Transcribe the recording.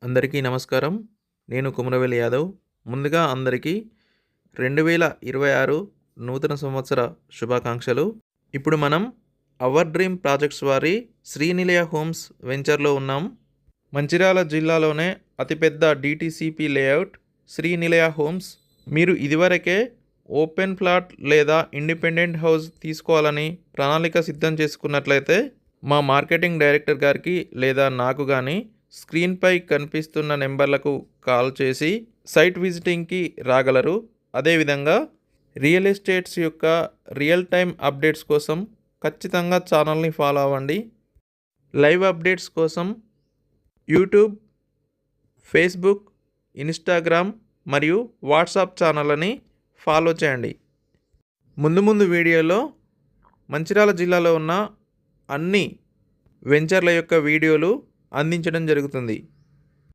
అందరికీ నమస్కారం. నేను కుమరవేలి యాదవ్. ముందుగా అందరికీ 2026 నూతన సంవత్సర శుభాకాంక్షలు. ఇప్పుడు మనం అవర్ డ్రీమ్ ప్రాజెక్ట్స్ వారి శ్రీనిలయ హోమ్స్ వెంచర్లో ఉన్నాం. మంచిర్యాల జిల్లాలోనే అతిపెద్ద డిటిసిపి లేఅవుట్ శ్రీనిలయ హోమ్స్. మీరు ఇదివరకే ఓపెన్ ప్లాట్ లేదా ఇండిపెండెంట్ హౌస్ తీసుకోవాలని ప్రణాళిక సిద్ధం చేసుకున్నట్లయితే మా మార్కెటింగ్ డైరెక్టర్ గారికి లేదా నాకు కానీ స్క్రీన్పై కనిపిస్తున్న నెంబర్లకు కాల్ చేసి సైట్ విజిటింగ్కి రాగలరు. అదేవిధంగా రియల్ ఎస్టేట్స్ యొక్క రియల్ టైం అప్డేట్స్ కోసం ఖచ్చితంగా ఛానల్ని ఫాలో అవ్వండి. లైవ్ అప్డేట్స్ కోసం యూట్యూబ్, ఫేస్బుక్, ఇన్స్టాగ్రామ్ మరియు వాట్సాప్ ఛానళ్ళని ఫాలో చేయండి. ముందు వీడియోలో మంచిర్యాల జిల్లాలో ఉన్న అన్ని వెంచర్ల యొక్క వీడియోలు అందించడం జరుగుతుంది.